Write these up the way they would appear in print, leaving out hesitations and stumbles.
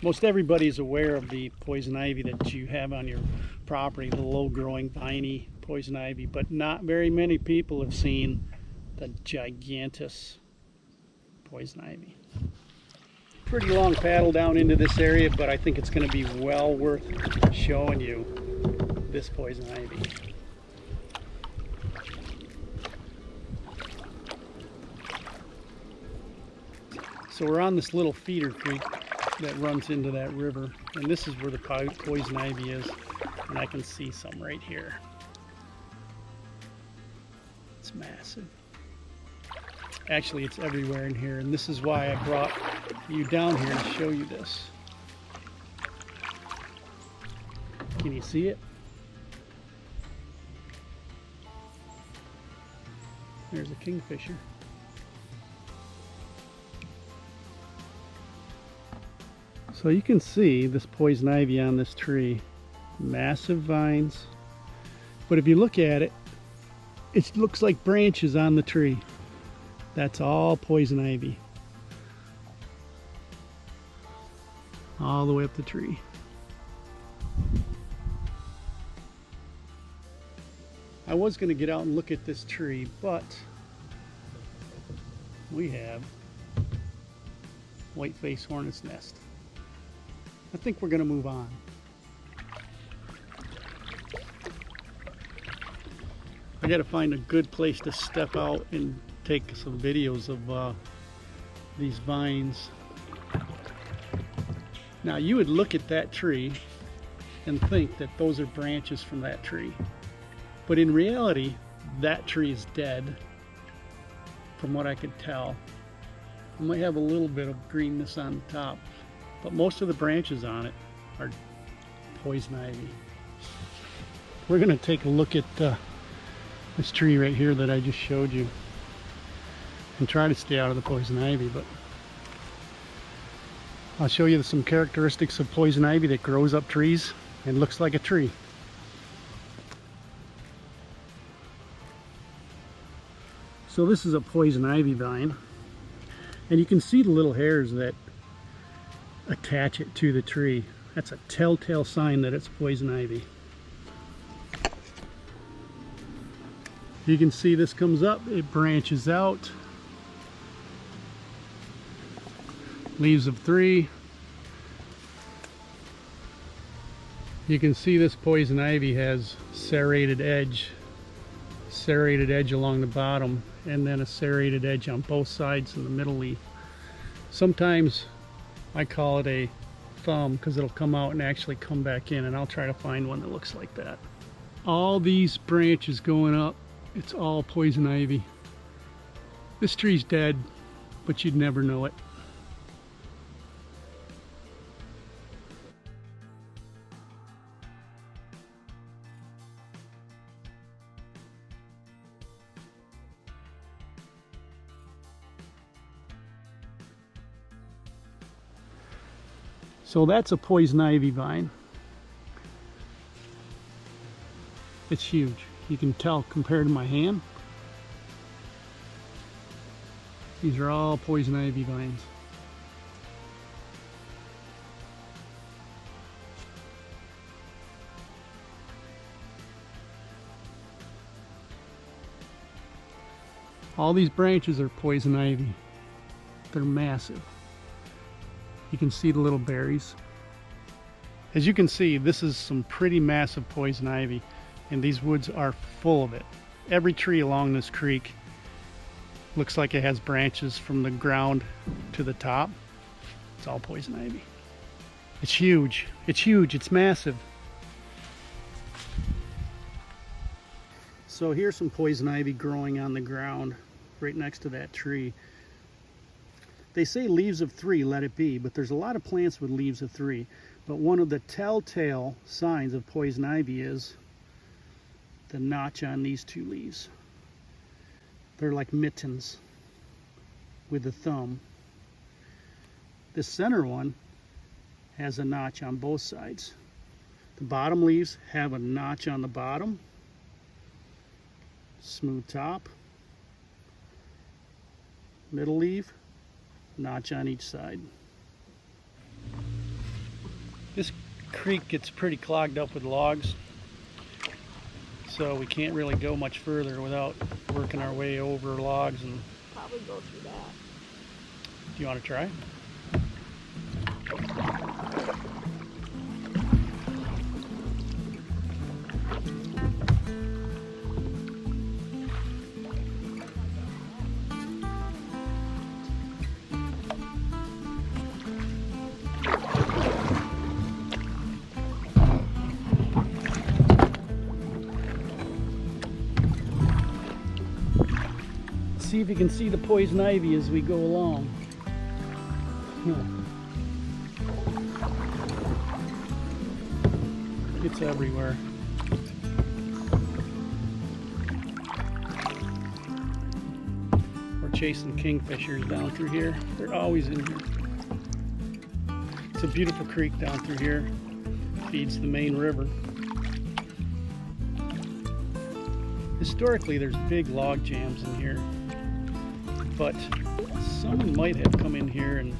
Most everybody's aware of the poison ivy that you have on your property, the low-growing, viney poison ivy, but not very many people have seen the gigantus poison ivy. Pretty long paddle down into this area, but I think it's going to be well worth showing you this poison ivy. So we're on this little feeder creek that runs into that river, and this is where the poison ivy is, and I can see some right here. It's massive. Actually, it's everywhere in here, and this is why I brought you down here to show you this. Can you see it? There's a kingfisher. So you can see this poison ivy on this tree. Massive vines. But if you look at it, it looks like branches on the tree. That's all poison ivy. All the way up the tree. I was going to get out and look at this tree, but we have white-faced hornet's nest. I think we're going to move on. I got to find a good place to step out and take some videos of these vines. Now you would look at that tree and think that those are branches from that tree. But in reality, that tree is dead, from what I could tell. It might have a little bit of greenness on the top, but most of the branches on it are poison ivy. We're going to take a look at this tree right here that I just showed you and try to stay out of the poison ivy, but I'll show you some characteristics of poison ivy that grows up trees and looks like a tree. So this is a poison ivy vine, and you can see the little hairs that attach it to the tree. That's a telltale sign that it's poison ivy. You can see this comes up, it branches out. Leaves of 3. You can see this poison ivy has serrated edge along the bottom, and then a serrated edge on both sides in the middle leaf. Sometimes I call it a thumb because it'll come out and actually come back in, and I'll try to find one that looks like that. All these branches going up, it's all poison ivy. This tree's dead, but you'd never know it. So that's a poison ivy vine. It's huge. You can tell compared to my hand. These are all poison ivy vines. All these branches are poison ivy. They're massive. You can see the little berries. As you can see, this is some pretty massive poison ivy, and these woods are full of it. Every tree along this creek looks like it has branches from the ground to the top. It's all poison ivy. It's huge. It's huge. It's massive. So here's some poison ivy growing on the ground right next to that tree. They say leaves of 3, let it be, but there's a lot of plants with leaves of 3. But one of the telltale signs of poison ivy is the notch on these 2 leaves. They're like mittens with the thumb. This center one has a notch on both sides. The bottom leaves have a notch on the bottom, smooth top. Middle leaf, notch on each side. This creek gets pretty clogged up with logs, so we can't really go much further without working our way over logs. And Probably go through that. do you want to try? See if you can see the poison ivy as we go along. It's everywhere. We're chasing kingfishers down through here. They're always in here. It's a beautiful creek down through here. Feeds the main river. Historically, there's big log jams in here, but someone might have come in here and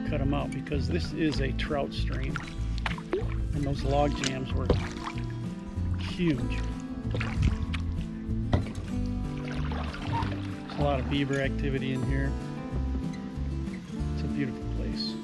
cut them out because this is a trout stream, and those log jams were huge. There's a lot of beaver activity in here. It's a beautiful place.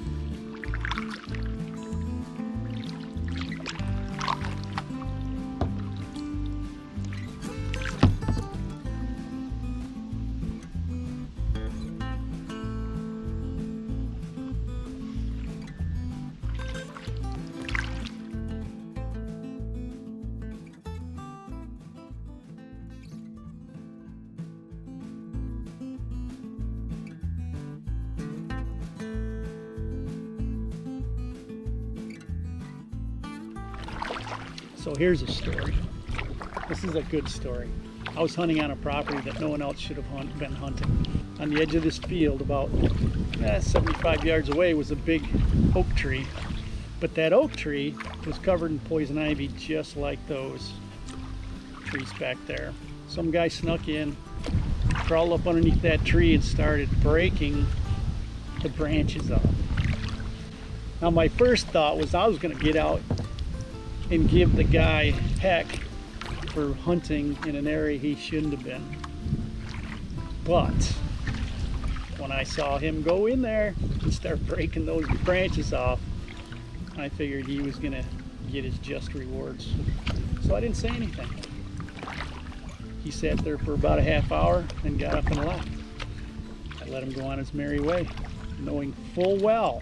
So here's a story. This is a good story. I was hunting on a property that no one else should have been hunting. On the edge of this field, about 75 yards away, was a big oak tree. But that oak tree was covered in poison ivy just like those trees back there. Some guy snuck in, crawled up underneath that tree and started breaking the branches off. Now my first thought was I was going to get out and give the guy heck for hunting in an area he shouldn't have been. But when I saw him go in there and start breaking those branches off, I figured he was gonna get his just rewards. So I didn't say anything. He sat there for about a half hour and got up and left. I let him go on his merry way, knowing full well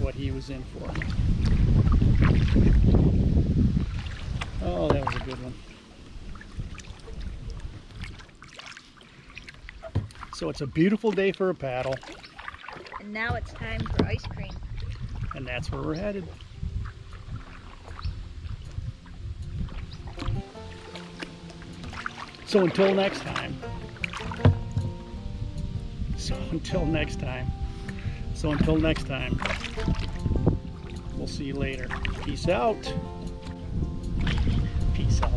what he was in for. Oh, that was a good one. So it's a beautiful day for a paddle. And now it's time for ice cream. And that's where we're headed. So until next time. We'll see you later. Peace out. Peace out.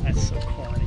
That's so corny.